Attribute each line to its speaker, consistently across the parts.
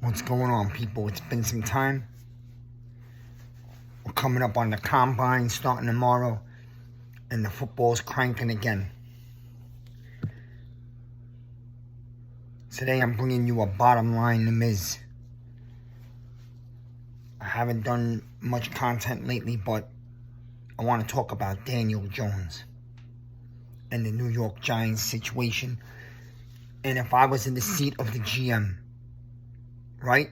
Speaker 1: What's going on, people? It's been some time. We're coming up on the combine starting tomorrow, and the football's cranking again. Today I'm bringing you a bottom line The Miz. I haven't done much content lately, but I want to talk about Daniel Jones and the New York Giants situation. And if I was in the seat of the GM, right?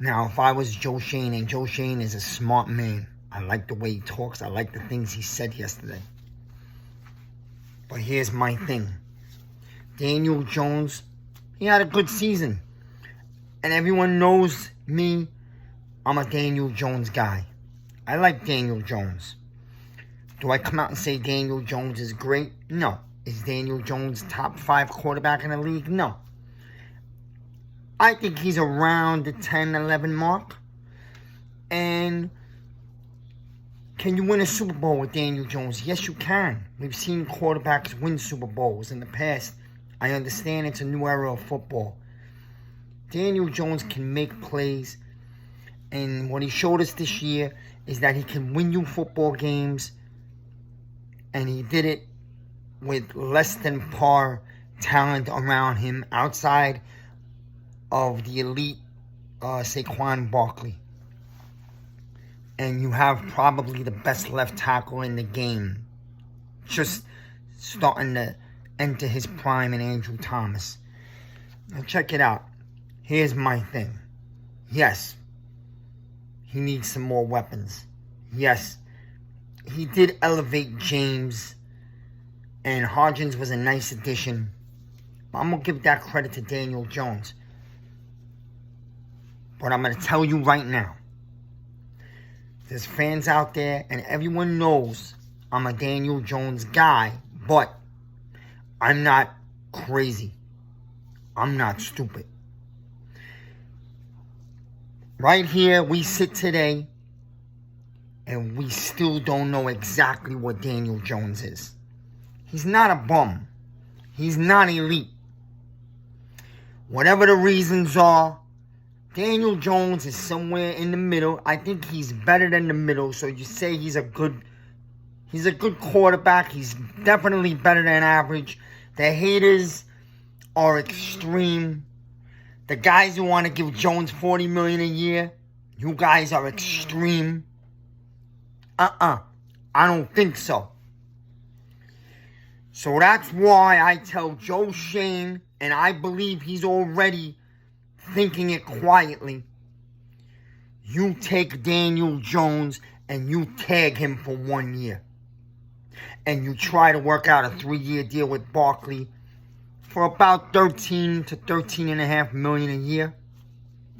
Speaker 1: Now, if I was Joe Schoen, and Joe Schoen is a smart man. I like the way he talks. I like the things he said yesterday. But here's my thing. Daniel Jones, he had a good season. And everyone knows me. I'm a Daniel Jones guy. I like Daniel Jones. Do I come out and say Daniel Jones is great? No. Is Daniel Jones top 5 quarterback in the league? No. I think he's around the 10-11 mark. And can you win a Super Bowl with Daniel Jones? Yes, you can. We've seen quarterbacks win Super Bowls in the past. I understand it's a new era of football. Daniel Jones can make plays. And what he showed us this year is that he can win you football games. And he did it with less than par talent around him outside of the elite Saquon Barkley. And you have probably the best left tackle in the game. Just starting to enter his prime in Andrew Thomas. Now check it out. Here's my thing. Yes, he needs some more weapons. Yes, he did elevate James. And Hodgins was a nice addition. But I'm going to give that credit to Daniel Jones. But I'm going to tell you right now. There's fans out there, and everyone knows I'm a Daniel Jones guy. But I'm not crazy. I'm not stupid. Right here, we sit today, and we still don't know exactly what Daniel Jones is. He's not a bum. He's not elite. Whatever the reasons are, Daniel Jones is somewhere in the middle. I think he's better than the middle. So you say he's a good quarterback. He's definitely better than average. The haters are extreme. The guys who want to give Jones $40 million a year, you guys are extreme. I don't think so. So that's why I tell Joe Schoen, and I believe he's already thinking it quietly. You take Daniel Jones and you tag him for 1 year. And you try to work out a 3-year deal with Barkley for about 13 to 13.5 million a year.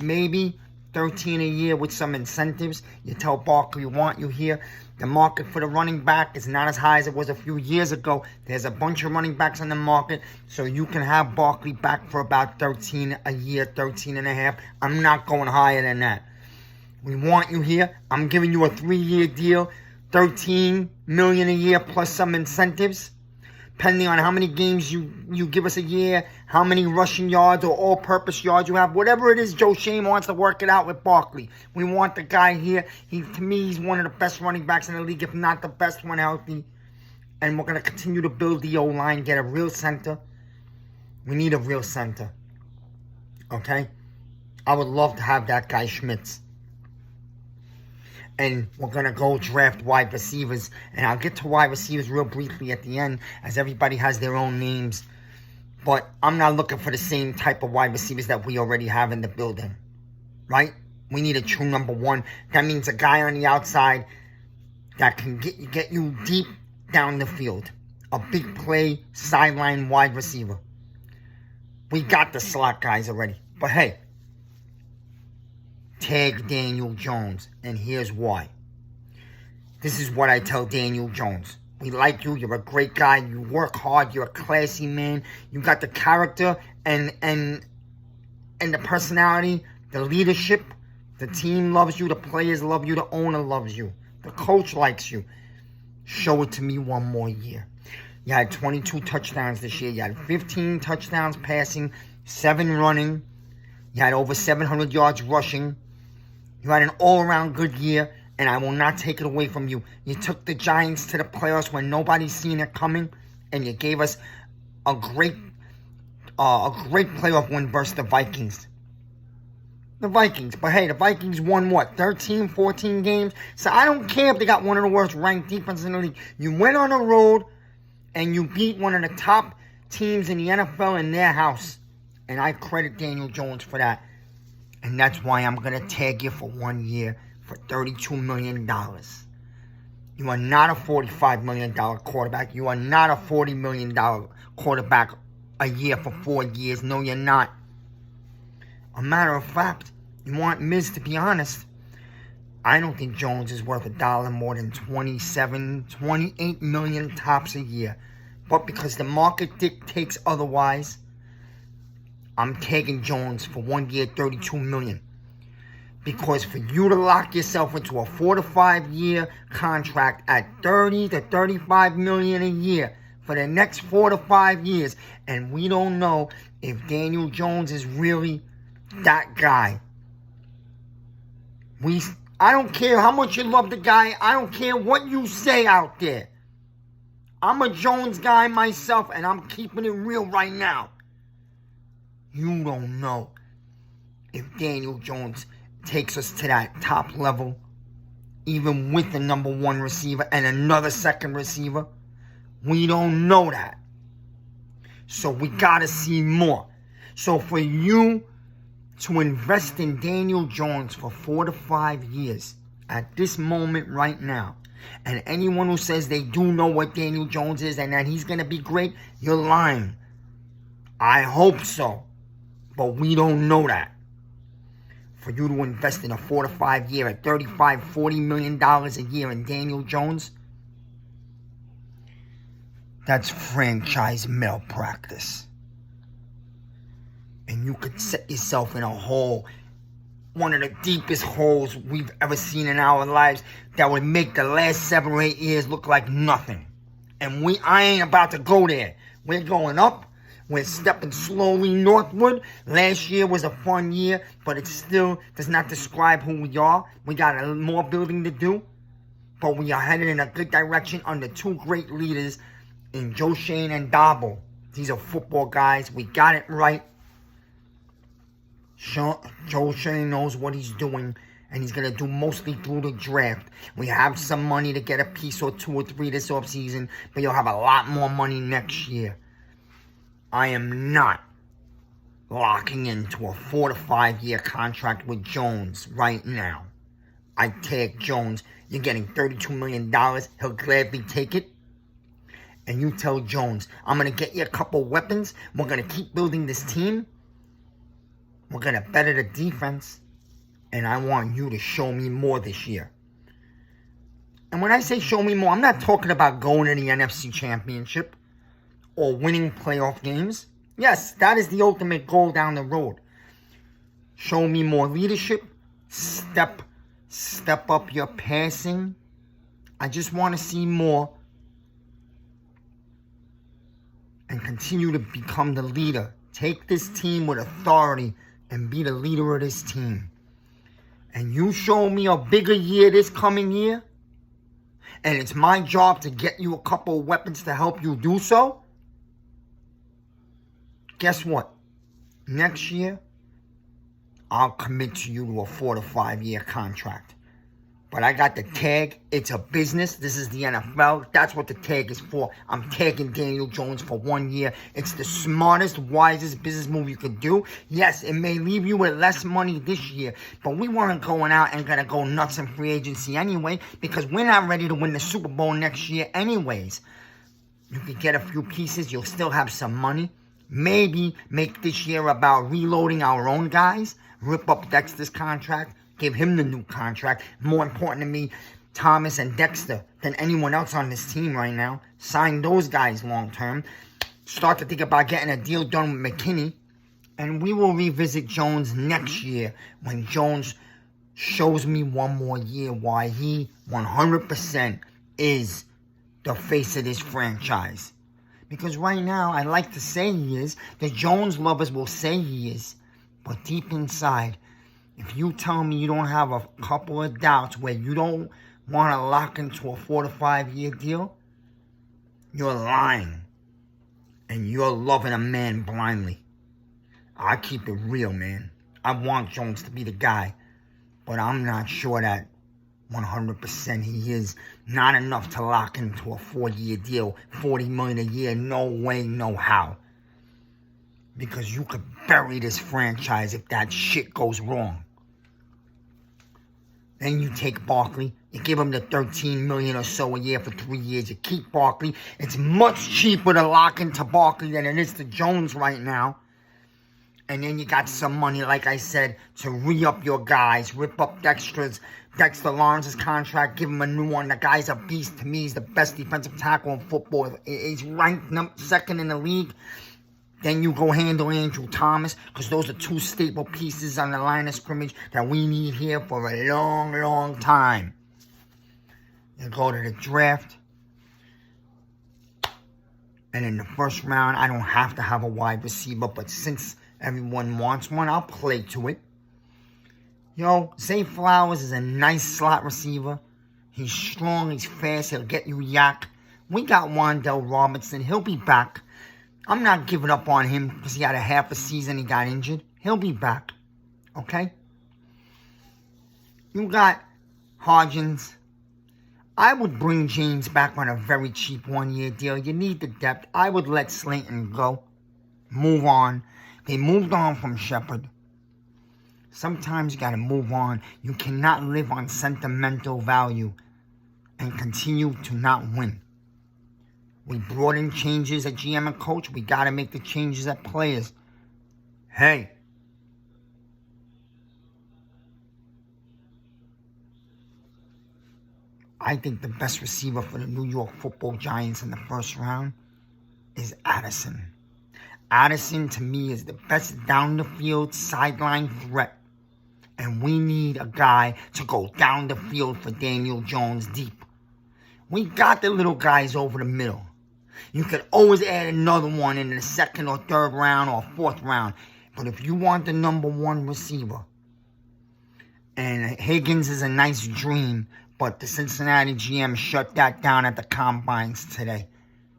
Speaker 1: Maybe 13 a year with some incentives. You tell Barkley, we want you here. The market for the running back is not as high as it was a few years ago. There's a bunch of running backs on the market, so you can have Barkley back for about 13 a year, 13.5. I'm not going higher than that. We want you here. I'm giving you a 3-year deal, 13 million a year plus some incentives. Depending on how many games you give us a year, how many rushing yards or all-purpose yards you have, whatever it is, Joe Schoen wants to work it out with Barkley. We want the guy here. To me, he's one of the best running backs in the league, if not the best one healthy. And we're going to continue to build the O-line, get a real center. We need a real center. Okay? I would love to have that guy Schmitz. And we're going to go draft wide receivers. And I'll get to wide receivers real briefly at the end, as everybody has their own names. But I'm not looking for the same type of wide receivers that we already have in the building. Right? We need a true number one. That means a guy on the outside that can get you deep down the field. A big play, sideline wide receiver. We got the slot guys already. But hey, tag Daniel Jones, and here's why. This is what I tell Daniel Jones. We like you. You're a great guy. You work hard. You're a classy man. You got the character and the personality, the leadership. The team loves you. The players love you. The owner loves you. The coach likes you. Show it to me 1 more year. You had 22 touchdowns this year. You had 15 touchdowns passing, 7 running. You had over 700 yards rushing. You had an all-around good year, and I will not take it away from you. You took the Giants to the playoffs when nobody's seen it coming, and you gave us a great playoff win versus the Vikings. The Vikings. But hey, the Vikings won what? 13, 14 games? So I don't care if they got one of the worst ranked defenses in the league. You went on the road and you beat one of the top teams in the NFL in their house. And I credit Daniel Jones for that. And that's why I'm going to tag you for 1 year for $32 million. You are not a $45 million quarterback. You are not a $40 million quarterback a year for 4 years. No, you're not. A matter of fact, you want Miz to be honest, I don't think Jones is worth $1 more than 27, 28 million tops a year. But because the market dictates otherwise, I'm taking Jones for 1 year, $32 million. Because for you to lock yourself into a 4 to 5 year contract at $30 to $35 million a year for the next 4 to 5 years, and we don't know if Daniel Jones is really that guy. I don't care how much you love the guy. I don't care what you say out there. I'm a Jones guy myself, and I'm keeping it real right now. You don't know if Daniel Jones takes us to that top level, even with the number 1 receiver and another second receiver. We don't know that. So we got to see more. So for you to invest in Daniel Jones for 4 to 5 years at this moment right now, and anyone who says they do know what Daniel Jones is and that he's going to be great, you're lying. I hope so, but we don't know that. For you to invest in a 4 to 5 year at $35, $40 million a year in Daniel Jones, that's franchise malpractice. And you could set yourself in a hole, one of the deepest holes we've ever seen in our lives, that would make the last 7 or 8 years look like nothing. And I ain't about to go there. We're going up. We're stepping slowly northward. Last year was a fun year, but it still does not describe who we are. We got more building to do, but we are headed in a good direction under 2 great leaders in Joe Schoen and Dabo. These are football guys. We got it right. Joe Schoen knows what he's doing, and he's going to do mostly through the draft. We have some money to get a piece or 2 or 3 this offseason, but you'll have a lot more money next year. I am not locking into a 4 to 5 year contract with Jones right now. I tag Jones. You're getting $32 million. He'll gladly take it. And you tell Jones, I'm going to get you a couple weapons. We're going to keep building this team. We're going to better the defense. And I want you to show me more this year. And when I say show me more, I'm not talking about going to the NFC Championship or winning playoff games. Yes, that is the ultimate goal down the road. Show me more leadership. Step up your passing. I just want to see more. And continue to become the leader. Take this team with authority and be the leader of this team. And you show me a bigger year this coming year, and it's my job to get you a couple of weapons to help you do so, guess what? Next year, I'll commit to you to a 4 to 5 year contract. But I got the tag. It's a business. This is the NFL. That's what the tag is for. I'm tagging Daniel Jones for 1 year. It's the smartest, wisest business move you could do. Yes, it may leave you with less money this year, but we weren't going out and going to go nuts in free agency anyway, because we're not ready to win the Super Bowl next year anyways. You could get a few pieces. You'll still have some money. Maybe make this year about reloading our own guys. Rip up Dexter's contract. Give him the new contract. More important to me, Thomas and Dexter, than anyone else on this team right now. Sign those guys long term. Start to think about getting a deal done with McKinney. And we will revisit Jones next year when Jones shows me 1 more year why he 100% is the face of this franchise. Because right now, I like to say he is. The Jones lovers will say he is. But deep inside, if you tell me you don't have a couple of doubts where you don't want to lock into a 4 to 5 year deal, you're lying. And you're loving a man blindly. I keep it real, man. I want Jones to be the guy. But I'm not sure that 100% he is. Not enough to lock into a 4-year deal. $40 million a year. No way, no how. Because you could bury this franchise if that shit goes wrong. Then you take Barkley. You give him the $13 million or so a year for 3 years. You keep Barkley. It's much cheaper to lock into Barkley than it is to Jones right now. And then you got some money, like I said, to re-up your guys. Rip up Dexter Lawrence's contract. Give him a new one. The guy's a beast. To me, he's the best defensive tackle in football. He's ranked second in the league. Then you go handle Andrew Thomas, because those are two staple pieces on the line of scrimmage that we need here for a long, long time. You go to the draft. And in the first round, I don't have to have a wide receiver, but since everyone wants one, I'll play to it. Zay Flowers is a nice slot receiver. He's strong, he's fast, he'll get you yak. We got Wan'Dale Robinson, he'll be back. I'm not giving up on him because he had a half a season, he got injured. He'll be back, okay? You got Hodgins. I would bring James back on a very cheap 1-year deal. You need the depth. I would let Slayton go. Move on. They moved on from Shepard. Sometimes you got to move on. You cannot live on sentimental value and continue to not win. We brought in changes at GM and coach. We got to make the changes at players. Hey. I think the best receiver for the New York Football Giants in the first round is Addison. Addison, to me, is the best down-the-field sideline threat. And we need a guy to go down the field for Daniel Jones deep. We got the little guys over the middle. You could always add another one in the second or third round or fourth round. But if you want the number one receiver, and Higgins is a nice dream, but the Cincinnati GM shut that down at the combines today.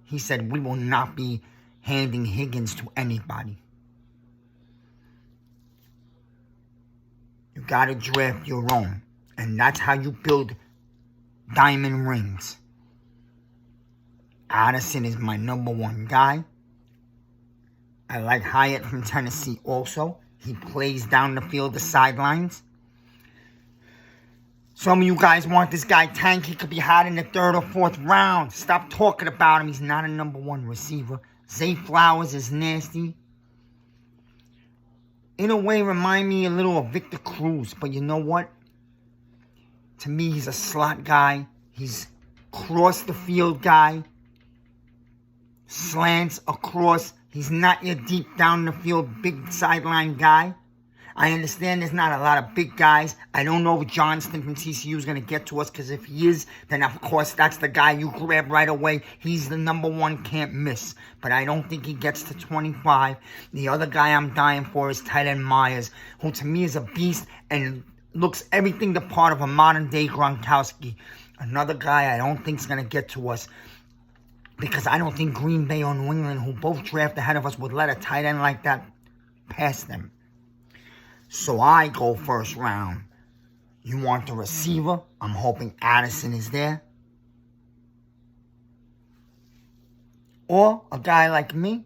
Speaker 1: He said, we will not be handing Higgins to anybody. You got to draft your own. And that's how you build diamond rings. Addison is my number one guy. I like Hyatt from Tennessee also. He plays down the field, the sidelines. Some of you guys want this guy Tank. He could be hot in the third or fourth round. Stop talking about him. He's not a number one receiver. Zay Flowers is nasty. In a way, remind me a little of Victor Cruz. But you know what? To me, he's a slot guy. He's cross the field guy. Slants across. He's not your deep down the field big sideline guy. I understand there's not a lot of big guys. I don't know if Johnston from TCU is going to get to us, because if he is, then of course that's the guy you grab right away. He's the number one, can't miss. But I don't think he gets to 25. The other guy I'm dying for is tight end Myers, who to me is a beast and looks everything the part of a modern day Gronkowski. Another guy I don't think is going to get to us, because I don't think Green Bay or New England, who both draft ahead of us, would let a tight end like that pass them. So I go first round. You want the receiver? I'm hoping Addison is there. Or a guy like me.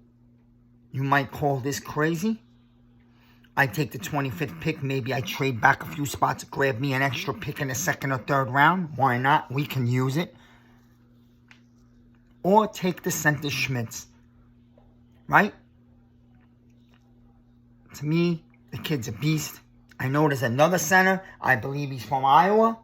Speaker 1: You might call this crazy. I take the 25th pick. Maybe I trade back a few spots to grab me an extra pick in the second or third round. Why not? We can use it. Or take the center Schmitz. Right? To me, the kid's a beast. I know there's another center. I believe he's from Iowa.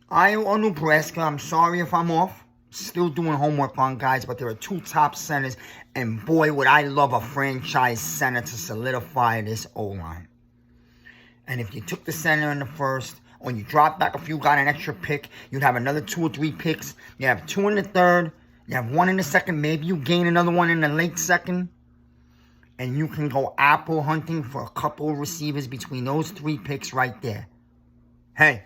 Speaker 1: Iowa or Nebraska. I'm sorry if I'm off. Still doing homework on guys, but there are two top centers. And boy, would I love a franchise center to solidify this O-line. And if you took the center in the first, or you dropped back a few, got an extra pick, you'd have another 2 or 3 picks. You have 2 in the third. You have 1 in the second. Maybe you gain another one in the late second. And you can go apple hunting for a couple of receivers between those 3 picks right there. Hey.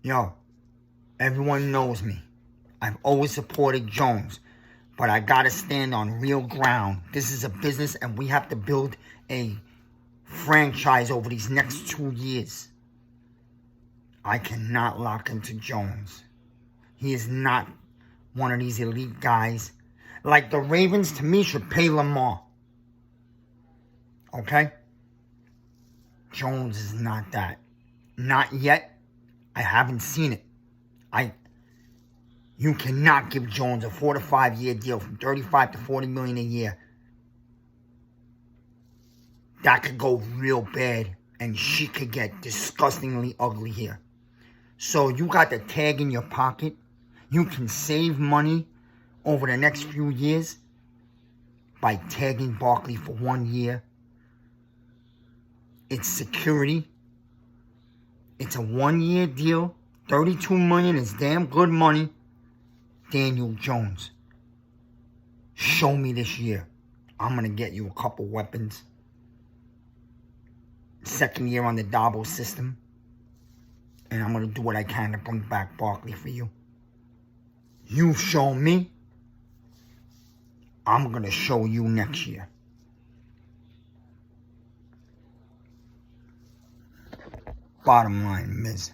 Speaker 1: Yo, everyone knows me. I've always supported Jones. But I gotta stand on real ground. This is a business and we have to build a franchise over these next 2 years. I cannot lock into Jones. He is not one of these elite guys. Like the Ravens, to me, should pay Lamar. Okay? Jones is not that. Not yet. I haven't seen it. You cannot give Jones a 4 to 5 year deal from $35 to $40 million a year. That could go real bad, and she could get disgustingly ugly here. So you got the tag in your pocket. You can save money over the next few years by tagging Barkley for 1 year. It's security. It's a 1 year deal. $32 million is damn good money. Daniel Jones, show me this year. I'm going to get you a couple weapons. 2nd year on the Dabo system. And I'm going to do what I can to bring back Barkley for you. You show me. I'm going to show you next year. Bottom line, Miz.